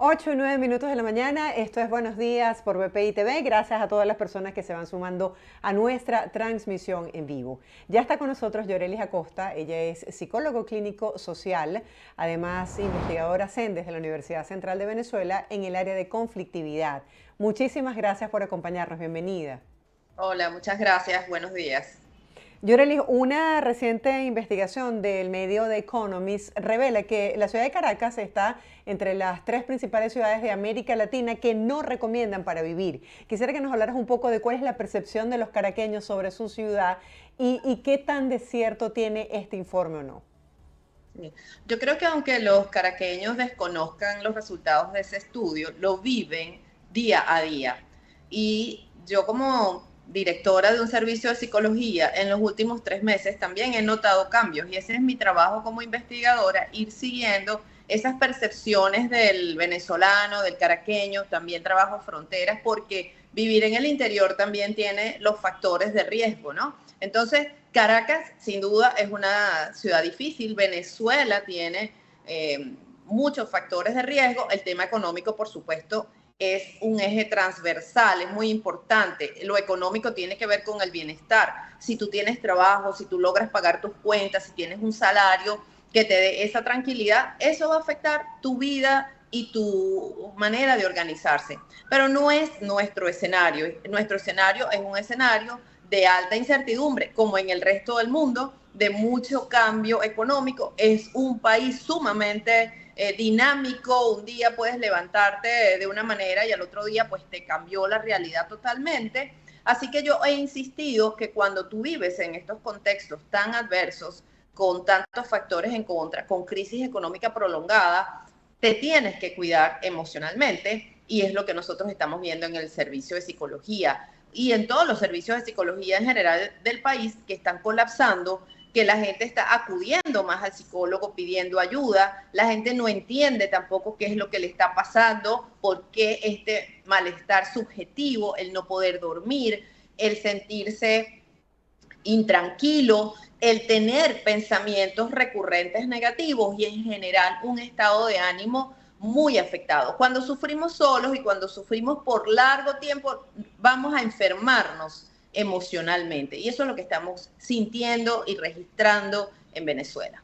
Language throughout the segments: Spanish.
8:09 de la mañana, esto es Buenos Días por BPI TV. Gracias a todas las personas que se van sumando a nuestra transmisión en vivo. Ya está con nosotros Yorelis Acosta, ella es psicólogo clínico social, además investigadora CENDES de la Universidad Central de Venezuela en el área de conflictividad. Muchísimas gracias por acompañarnos, bienvenida. Hola, muchas gracias. Buenos días. Yorelis, una reciente investigación del medio The Economist revela que la ciudad de Caracas está entre las 3 principales ciudades de América Latina que no recomiendan para vivir. Quisiera que nos hablaras un poco de cuál es la percepción de los caraqueños sobre su ciudad y qué tan de cierto tiene este informe o no. Sí. Yo creo que aunque los caraqueños desconozcan los resultados de ese estudio, lo viven día a día. Y yo como directora de un servicio de psicología en los últimos 3 meses también he notado cambios y ese es mi trabajo como investigadora, ir siguiendo esas percepciones del venezolano, del caraqueño, también trabajo fronteras porque vivir en el interior también tiene los factores de riesgo, ¿no? Entonces, Caracas, sin duda, es una ciudad difícil. Venezuela tiene muchos factores de riesgo. El tema económico, por supuesto, es un eje transversal, es muy importante. Lo económico tiene que ver con el bienestar. Si tú tienes trabajo, si tú logras pagar tus cuentas, si tienes un salario que te dé esa tranquilidad, eso va a afectar tu vida y tu manera de organizarse. Pero no es nuestro escenario. Nuestro escenario es un escenario de alta incertidumbre, como en el resto del mundo, de mucho cambio económico. Es un país sumamente dinámico. Un día puedes levantarte de una manera y al otro día pues te cambió la realidad totalmente. Así que yo he insistido que cuando tú vives en estos contextos tan adversos, con tantos factores en contra, con crisis económica prolongada, te tienes que cuidar emocionalmente y es lo que nosotros estamos viendo en el servicio de psicología y en todos los servicios de psicología en general del país que están colapsando, que la gente está acudiendo más al psicólogo pidiendo ayuda, la gente no entiende tampoco qué es lo que le está pasando, por qué este malestar subjetivo, el no poder dormir, el sentirse intranquilo, el tener pensamientos recurrentes negativos y en general un estado de ánimo muy afectado. Cuando sufrimos solos y cuando sufrimos por largo tiempo, vamos a enfermarnos emocionalmente. Y eso es lo que estamos sintiendo y registrando en Venezuela.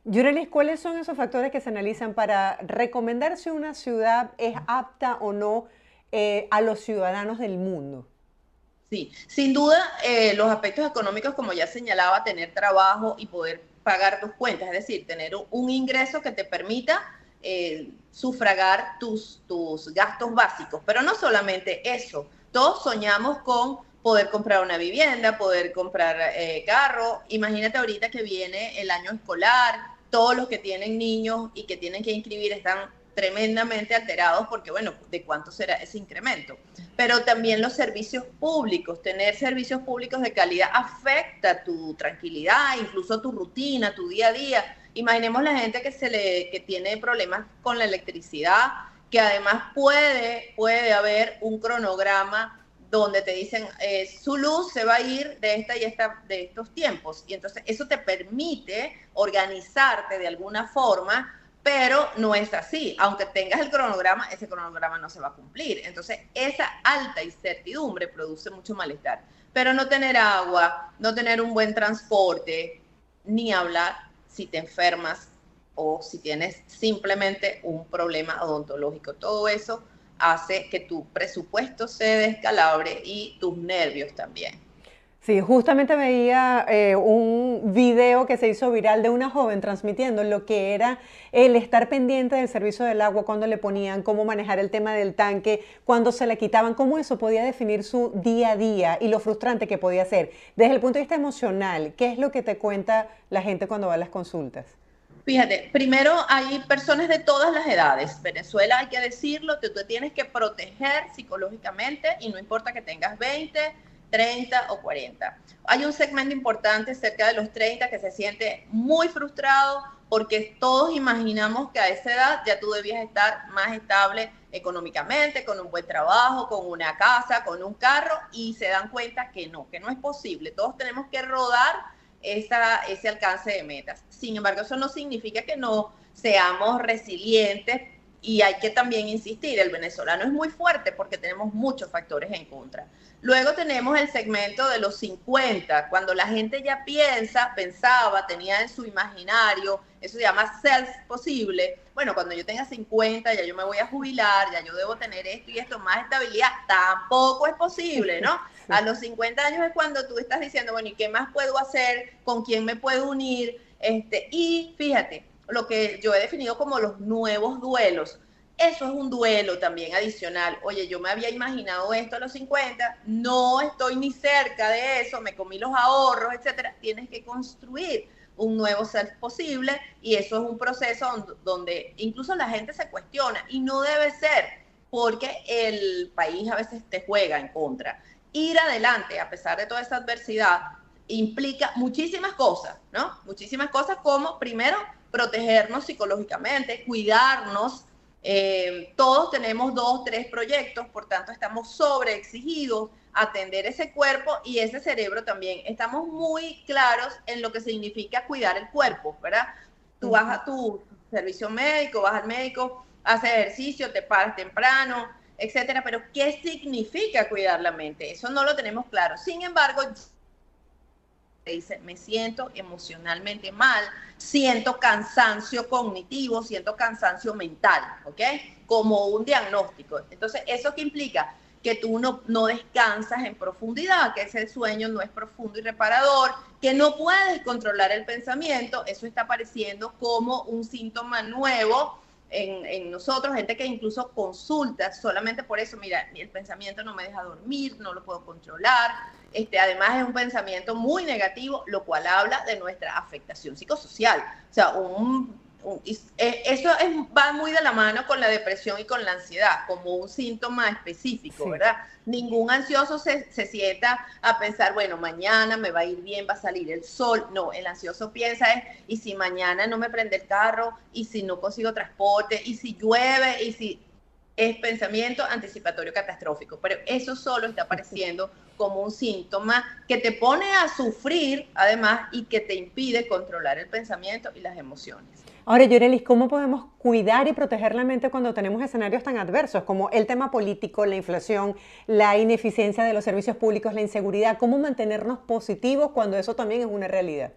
Yorelis, ¿cuáles son esos factores que se analizan para recomendar si una ciudad es apta o no a los ciudadanos del mundo? Sí, sin duda los aspectos económicos, como ya señalaba, tener trabajo y poder pagar tus cuentas, es decir, tener un ingreso que te permita sufragar tus gastos básicos. Pero no solamente eso, todos soñamos con poder comprar una vivienda, poder comprar carro. Imagínate ahorita que viene el año escolar, todos los que tienen niños y que tienen que inscribir están tremendamente alterados porque, bueno, ¿de cuánto será ese incremento? Pero también los servicios públicos, tener servicios públicos de calidad afecta tu tranquilidad, incluso tu rutina, tu día a día. Imaginemos la gente que tiene problemas con la electricidad, que además puede haber un cronograma donde te dicen su luz se va a ir de estos tiempos. Y entonces eso te permite organizarte de alguna forma, pero no es así. Aunque tengas el cronograma, ese cronograma no se va a cumplir. Entonces, esa alta incertidumbre produce mucho malestar. Pero no tener agua, no tener un buen transporte, ni hablar si te enfermas o si tienes simplemente un problema odontológico. Todo eso hace que tu presupuesto se descalabre y tus nervios también. Sí, justamente veía un video que se hizo viral de una joven transmitiendo lo que era el estar pendiente del servicio del agua, cuando le ponían, cómo manejar el tema del tanque, cuando se la quitaban, cómo eso podía definir su día a día y lo frustrante que podía ser. Desde el punto de vista emocional, ¿qué es lo que te cuenta la gente cuando va a las consultas? Fíjate, primero hay personas de todas las edades. Venezuela, hay que decirlo, tú te tienes que proteger psicológicamente y no importa que tengas 20, 30 o 40. Hay un segmento importante cerca de los 30 que se siente muy frustrado porque todos imaginamos que a esa edad ya tú debías estar más estable económicamente, con un buen trabajo, con una casa, con un carro y se dan cuenta que no es posible. Todos tenemos que rodar ese alcance de metas. Sin embargo, eso no significa que no seamos resilientes y hay que también insistir, el venezolano es muy fuerte porque tenemos muchos factores en contra. Luego tenemos el segmento de los 50, cuando la gente ya pensaba, tenía en su imaginario, eso se llama self posible. Bueno, cuando yo tenga 50, ya yo me voy a jubilar, ya yo debo tener esto y esto, más estabilidad, tampoco es posible, ¿no? Sí. A los 50 años es cuando tú estás diciendo, bueno, ¿y qué más puedo hacer? ¿Con quién me puedo unir? Y fíjate, lo que yo he definido como los nuevos duelos. Eso es un duelo también adicional. Oye, yo me había imaginado esto a los 50, no estoy ni cerca de eso, me comí los ahorros, etcétera. Tienes que construir un nuevo self posible y eso es un proceso donde incluso la gente se cuestiona y no debe ser porque el país a veces te juega en contra. Ir adelante a pesar de toda esa adversidad implica muchísimas cosas, ¿no? Muchísimas cosas como, primero, protegernos psicológicamente, cuidarnos. Todos tenemos 2, 3 proyectos, por tanto estamos sobreexigidos a atender ese cuerpo y ese cerebro también. Estamos muy claros en lo que significa cuidar el cuerpo, ¿verdad? Tú vas a tu servicio médico, vas al médico, haces ejercicio, te paras temprano, etcétera, pero ¿qué significa cuidar la mente? Eso no lo tenemos claro. Sin embargo, dice, me siento emocionalmente mal, siento cansancio cognitivo, siento cansancio mental, ¿ok? Como un diagnóstico. Entonces, ¿eso qué implica? Que tú no descansas en profundidad, que ese sueño no es profundo y reparador, que no puedes controlar el pensamiento, eso está apareciendo como un síntoma nuevo en nosotros, gente que incluso consulta solamente por eso, mira, el pensamiento no me deja dormir, no lo puedo controlar, además es un pensamiento muy negativo, lo cual habla de nuestra afectación psicosocial, o sea, va muy de la mano con la depresión y con la ansiedad, como un síntoma específico, sí. ¿Verdad? Ningún ansioso se sienta a pensar, bueno, mañana me va a ir bien, va a salir el sol. No, el ansioso piensa y si mañana no me prende el carro, y si no consigo transporte, y si llueve, y si es pensamiento anticipatorio catastrófico. Pero eso solo está apareciendo como un síntoma que te pone a sufrir, además, y que te impide controlar el pensamiento y las emociones. Ahora, Yorelis, ¿cómo podemos cuidar y proteger la mente cuando tenemos escenarios tan adversos como el tema político, la inflación, la ineficiencia de los servicios públicos, la inseguridad? ¿Cómo mantenernos positivos cuando eso también es una realidad?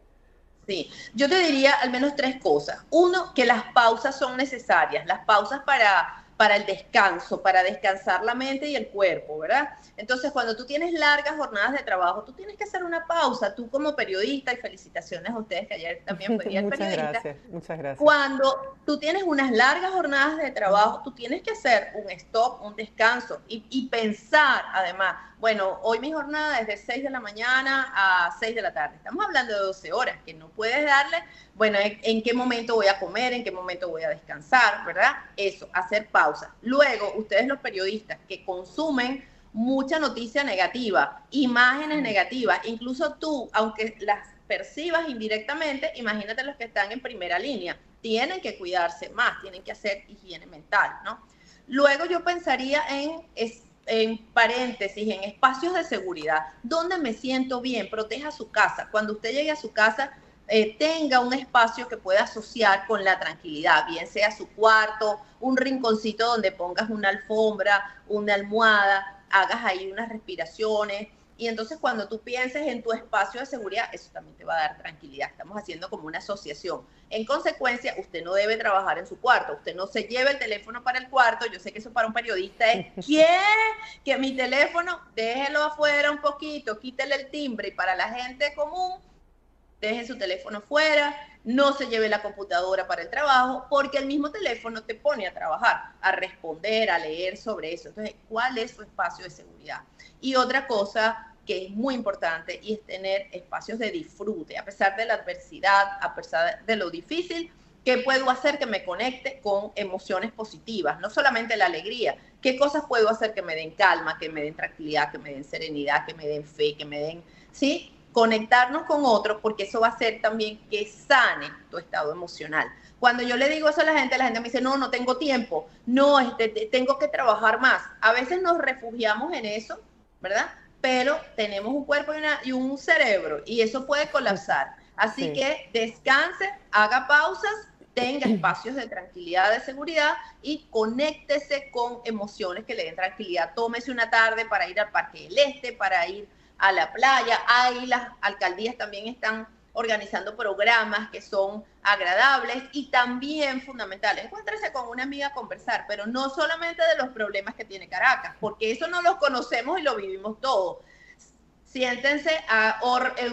Sí, yo te diría al menos 3 cosas. Uno, que las pausas son necesarias, las pausas para el descanso, para descansar la mente y el cuerpo, ¿verdad? Entonces, cuando tú tienes largas jornadas de trabajo, tú tienes que hacer una pausa, tú como periodista, y felicitaciones a ustedes que ayer también fue día del periodista. Muchas gracias. Cuando tú tienes unas largas jornadas de trabajo, tú tienes que hacer un stop, un descanso y pensar, además, bueno, hoy mi jornada es de 6 de la mañana a 6 de la tarde. Estamos hablando de 12 horas, que no puedes darle, bueno, en qué momento voy a comer, en qué momento voy a descansar, ¿verdad? Eso, hacer pausa. Luego, ustedes los periodistas que consumen mucha noticia negativa, imágenes negativas, incluso tú, aunque las percibas indirectamente, imagínate los que están en primera línea, tienen que cuidarse más, tienen que hacer higiene mental, ¿no? Luego yo pensaría en paréntesis, en espacios de seguridad, donde me siento bien, proteja su casa. Cuando usted llegue a su casa, tenga un espacio que pueda asociar con la tranquilidad, bien sea su cuarto, un rinconcito donde pongas una alfombra, una almohada, hagas ahí unas respiraciones. Y entonces cuando tú pienses en tu espacio de seguridad, eso también te va a dar tranquilidad. Estamos haciendo como una asociación. En consecuencia, usted no debe trabajar en su cuarto. Usted no se lleve el teléfono para el cuarto. Yo sé que eso para un periodista es, ¿qué? Que mi teléfono, déjelo afuera un poquito, quítele el timbre. Y para la gente común, deje su teléfono fuera, no se lleve la computadora para el trabajo, porque el mismo teléfono te pone a trabajar, a responder, a leer sobre eso. Entonces, ¿cuál es su espacio de seguridad? Y otra cosa que es muy importante y es tener espacios de disfrute, a pesar de la adversidad, a pesar de lo difícil, ¿qué puedo hacer que me conecte con emociones positivas? No solamente la alegría, ¿qué cosas puedo hacer que me den calma, que me den tranquilidad, que me den serenidad, que me den fe, que me den, ¿sí? Conectarnos con otros, porque eso va a hacer también que sane tu estado emocional. Cuando yo le digo eso a la gente me dice, no tengo tiempo, no, tengo que trabajar más. A veces nos refugiamos en eso, ¿verdad? Pero tenemos un cuerpo y un cerebro, y eso puede colapsar. Así que descanse, haga pausas tenga espacios de tranquilidad, de seguridad y conéctese con emociones que le den tranquilidad. Tómese una tarde para ir al Parque del Este, para ir a la playa. Ahí las alcaldías también están organizando programas que son agradables y también fundamentales. Encuéntrese con una amiga a conversar, pero no solamente de los problemas que tiene Caracas, porque eso no los conocemos y lo vivimos todos. Siéntense,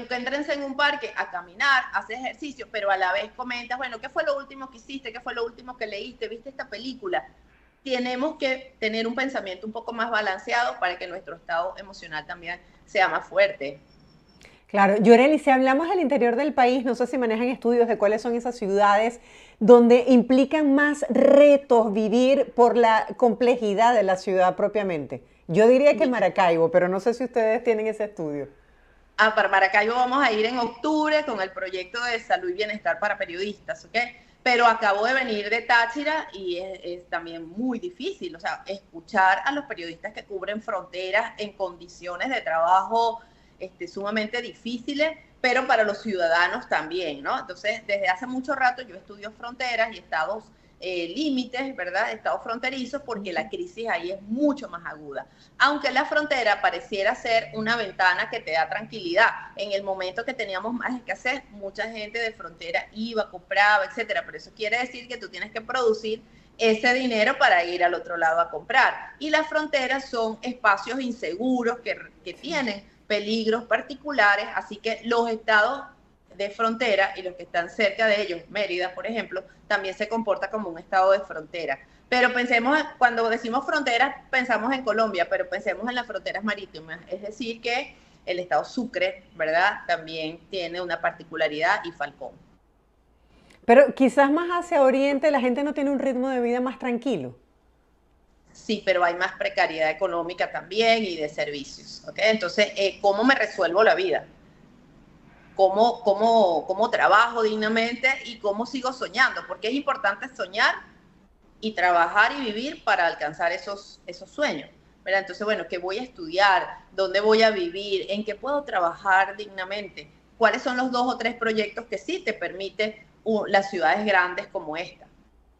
entrense en un parque a caminar, a hacer ejercicio, pero a la vez comentas, bueno, ¿qué fue lo último que hiciste? ¿Qué fue lo último que leíste? ¿Viste esta película? Tenemos que tener un pensamiento un poco más balanceado para que nuestro estado emocional también sea más fuerte. Claro, Yoreli, si hablamos del interior del país, no sé si manejan estudios de cuáles son esas ciudades donde implican más retos vivir por la complejidad de la ciudad propiamente. Yo diría que Maracaibo, pero no sé si ustedes tienen ese estudio. Para Maracaibo vamos a ir en octubre con el proyecto de salud y bienestar para periodistas, ¿ok? Pero acabo de venir de Táchira y es también muy difícil, o sea, escuchar a los periodistas que cubren fronteras en condiciones de trabajo sumamente difíciles, pero para los ciudadanos también, ¿no? Entonces, desde hace mucho rato yo estudio fronteras y estados límites, ¿verdad? Estados fronterizos, porque la crisis ahí es mucho más aguda. Aunque la frontera pareciera ser una ventana que te da tranquilidad. En el momento que teníamos más escasez, mucha gente de frontera iba, compraba, etcétera. Pero eso quiere decir que tú tienes que producir ese dinero para ir al otro lado a comprar. Y las fronteras son espacios inseguros que tienen peligros particulares, así que los estados de frontera y los que están cerca de ellos, Mérida, por ejemplo, también se comporta como un estado de frontera. Pero pensemos, cuando decimos fronteras, pensamos en Colombia, pero pensemos en las fronteras marítimas, es decir, que el estado Sucre, ¿verdad? También tiene una particularidad y Falcón. Pero quizás más hacia Oriente la gente no tiene un ritmo de vida más tranquilo. Sí, pero hay más precariedad económica también y de servicios, ¿ok? Entonces, ¿cómo me resuelvo la vida? Cómo trabajo dignamente y cómo sigo soñando, porque es importante soñar y trabajar y vivir para alcanzar esos sueños, ¿verdad? Entonces, bueno, ¿qué voy a estudiar? ¿Dónde voy a vivir? ¿En qué puedo trabajar dignamente? ¿Cuáles son los 2 o 3 proyectos que sí te permiten las ciudades grandes como esta?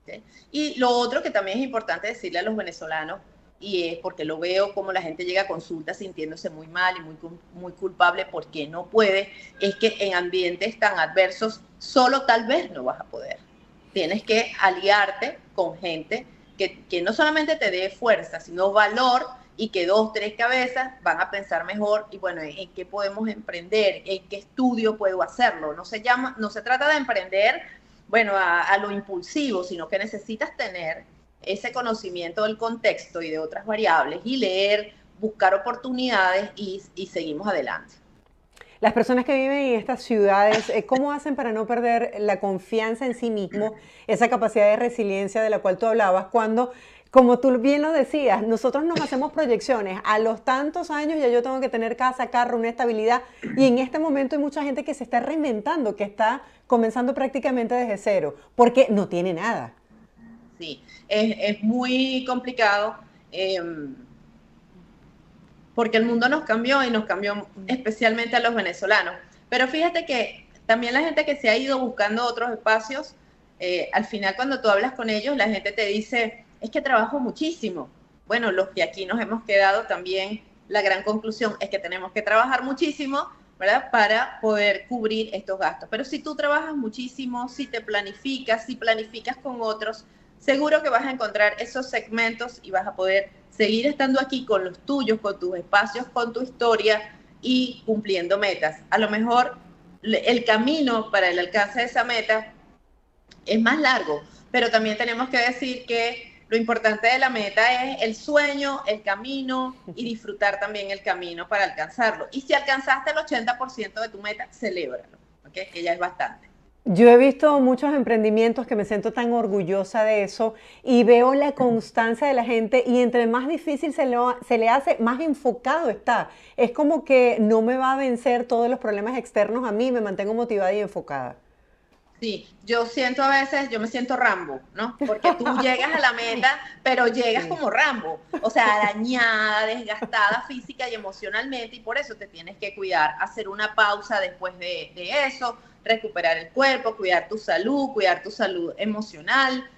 ¿Okay? Y lo otro que también es importante decirle a los venezolanos, y es porque lo veo como la gente llega a consulta sintiéndose muy mal y muy culpable porque no puede, es que en ambientes tan adversos solo tal vez no vas a poder. Tienes que aliarte con gente que no solamente te dé fuerza, sino valor y que 2, 3 cabezas van a pensar mejor y bueno, en qué podemos emprender, en qué estudio puedo hacerlo. No se trata de emprender, bueno, a lo impulsivo, sino que necesitas tener ese conocimiento del contexto y de otras variables y leer, buscar oportunidades y seguimos adelante. Las personas que viven en estas ciudades, ¿cómo hacen para no perder la confianza en sí mismo, esa capacidad de resiliencia de la cual tú hablabas, cuando, como tú bien lo decías, nosotros nos hacemos proyecciones, a los tantos años ya yo tengo que tener casa, carro, una estabilidad, y en este momento hay mucha gente que se está reinventando, que está comenzando prácticamente desde cero, porque no tiene nada. Sí, es muy complicado porque el mundo nos cambió y nos cambió especialmente a los venezolanos. Pero fíjate que también la gente que se ha ido buscando otros espacios, al final cuando tú hablas con ellos, la gente te dice, es que trabajo muchísimo. Bueno, los que aquí nos hemos quedado también, la gran conclusión es que tenemos que trabajar muchísimo, ¿verdad? Para poder cubrir estos gastos. Pero si tú trabajas muchísimo, si planificas con otros, seguro que vas a encontrar esos segmentos y vas a poder seguir estando aquí con los tuyos, con tus espacios, con tu historia y cumpliendo metas. A lo mejor el camino para el alcance de esa meta es más largo, pero también tenemos que decir que lo importante de la meta es el sueño, el camino y disfrutar también el camino para alcanzarlo. Y si alcanzaste el 80% de tu meta, celébralo, ¿okay? Que ya es bastante. Yo he visto muchos emprendimientos que me siento tan orgullosa de eso y veo la constancia de la gente y entre más difícil se le hace, más enfocado está. Es como que no me va a vencer todos los problemas externos a mí, me mantengo motivada y enfocada. Sí, yo siento a veces, yo me siento Rambo, ¿no? Porque tú llegas a la meta, pero llegas Sí. como Rambo, o sea, dañada, desgastada física y emocionalmente, y por eso te tienes que cuidar, hacer una pausa después de eso, recuperar el cuerpo, cuidar tu salud emocional,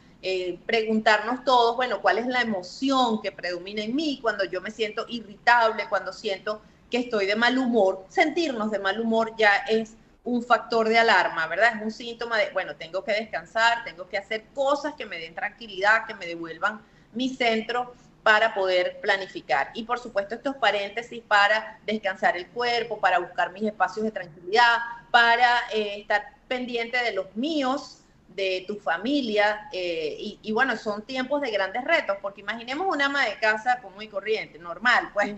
preguntarnos todos, bueno, ¿cuál es la emoción que predomina en mí cuando yo me siento irritable, cuando siento que estoy de mal humor? Sentirnos de mal humor ya es un factor de alarma, ¿verdad? Es un síntoma de, bueno, tengo que descansar, tengo que hacer cosas que me den tranquilidad, que me devuelvan mi centro para poder planificar. Y por supuesto estos paréntesis para descansar el cuerpo, para buscar mis espacios de tranquilidad, para estar pendiente de los míos, de tu familia, bueno, son tiempos de grandes retos, porque imaginemos una ama de casa común y corriente, normal, pues,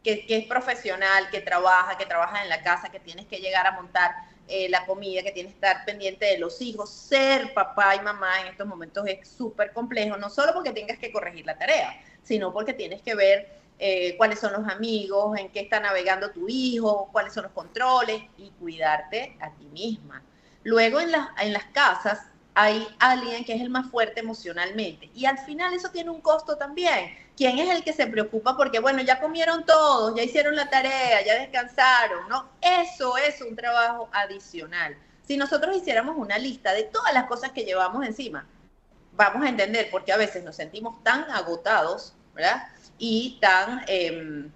que es profesional, que trabaja en la casa, que tienes que llegar a montar la comida, que tienes que estar pendiente de los hijos. Ser papá y mamá en estos momentos es súper complejo, no solo porque tengas que corregir la tarea, sino porque tienes que ver cuáles son los amigos, en qué está navegando tu hijo, cuáles son los controles y cuidarte a ti misma. Luego en las casas hay alguien que es el más fuerte emocionalmente y al final eso tiene un costo también. ¿Quién es el que se preocupa? Porque, bueno, ya comieron todos, ya hicieron la tarea, ya descansaron, ¿no? Eso es un trabajo adicional. Si nosotros hiciéramos una lista de todas las cosas que llevamos encima, vamos a entender por qué a veces nos sentimos tan agotados, ¿verdad? Y tan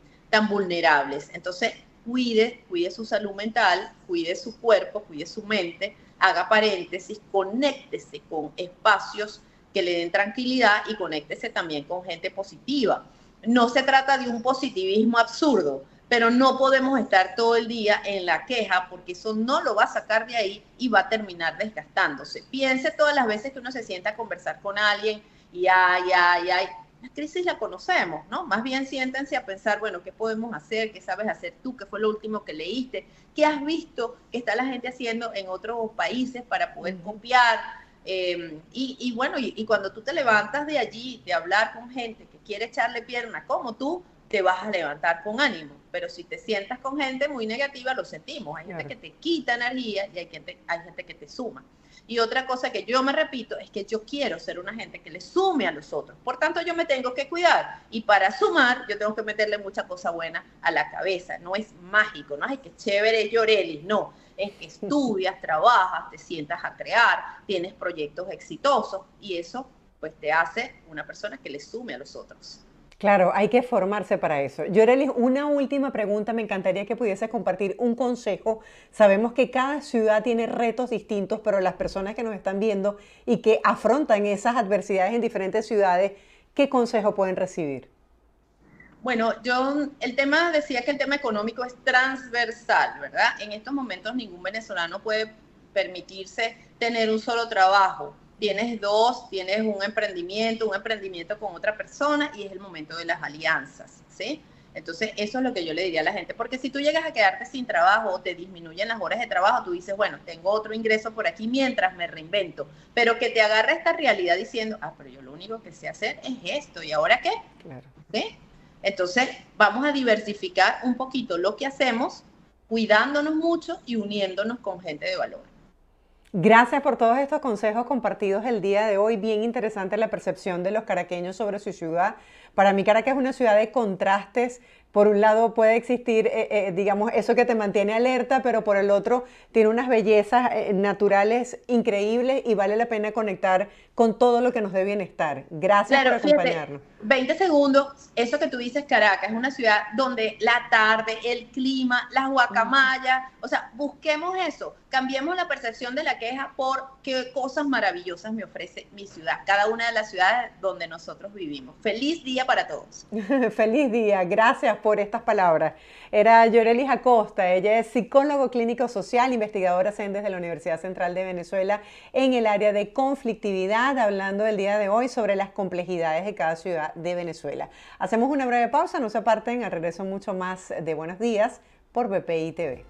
vulnerables. Entonces, cuide su salud mental, cuide su cuerpo, cuide su mente, haga paréntesis, conéctese con espacios que le den tranquilidad y conéctese también con gente positiva. No se trata de un positivismo absurdo, pero no podemos estar todo el día en la queja porque eso no lo va a sacar de ahí y va a terminar desgastándose. Piense todas las veces que uno se sienta a conversar con alguien y ay, la crisis la conocemos, ¿no? Más bien siéntense a pensar, bueno, ¿qué podemos hacer? ¿Qué sabes hacer tú? ¿Qué fue lo último que leíste? ¿Qué has visto que está la gente haciendo en otros países para poder copiar? Bueno, y cuando tú te levantas de allí, de hablar con gente que quiere echarle pierna como tú, te vas a levantar con ánimo. Pero si te sientas con gente muy negativa, lo sentimos. Hay gente Claro. que te quita energía y hay gente que te suma. Y otra cosa que yo me repito es que yo quiero ser una gente que le sume a los otros. Por tanto, yo me tengo que cuidar. Y para sumar, yo tengo que meterle mucha cosa buena a la cabeza. No es mágico, no es que chévere Llorelis, no. Es que estudias, trabajas, te sientas a crear, tienes proyectos exitosos y eso pues te hace una persona que le sume a los otros. Claro, hay que formarse para eso. Yorelis, una última pregunta. Me encantaría que pudiese compartir un consejo. Sabemos que cada ciudad tiene retos distintos, pero las personas que nos están viendo y que afrontan esas adversidades en diferentes ciudades, ¿qué consejo pueden recibir? Bueno, decía que el tema económico es transversal, ¿verdad? En estos momentos ningún venezolano puede permitirse tener un solo trabajo. Tienes dos, tienes un emprendimiento con otra persona y es el momento de las alianzas, ¿sí? Entonces, eso es lo que yo le diría a la gente, porque si tú llegas a quedarte sin trabajo o te disminuyen las horas de trabajo, tú dices, bueno, tengo otro ingreso por aquí mientras me reinvento, pero que te agarre esta realidad diciendo, pero yo lo único que sé hacer es esto, ¿y ahora qué? Claro. ¿Sí? Entonces, vamos a diversificar un poquito lo que hacemos, cuidándonos mucho y uniéndonos con gente de valor. Gracias por todos estos consejos compartidos el día de hoy. Bien interesante la percepción de los caraqueños sobre su ciudad. Para mí Caracas es una ciudad de contrastes. Por un lado puede existir, digamos, eso que te mantiene alerta, pero por el otro tiene unas bellezas naturales increíbles y vale la pena conectar con todo lo que nos dé bienestar. Gracias por Claro, fíjate, acompañarnos. 20 segundos, eso que tú dices, Caracas, es una ciudad donde la tarde, el clima, las guacamayas, o sea, busquemos eso, cambiemos la percepción de la queja por qué cosas maravillosas me ofrece mi ciudad, cada una de las ciudades donde nosotros vivimos. Feliz día para todos. Feliz día, gracias por estas palabras. Era Yorelis Acosta, ella es psicólogo clínico social, investigadora CEN desde la Universidad Central de Venezuela en el área de conflictividad, hablando el día de hoy sobre las complejidades de cada ciudad de Venezuela. Hacemos una breve pausa, no se aparten, al regreso mucho más de Buenos Días por BPI TV.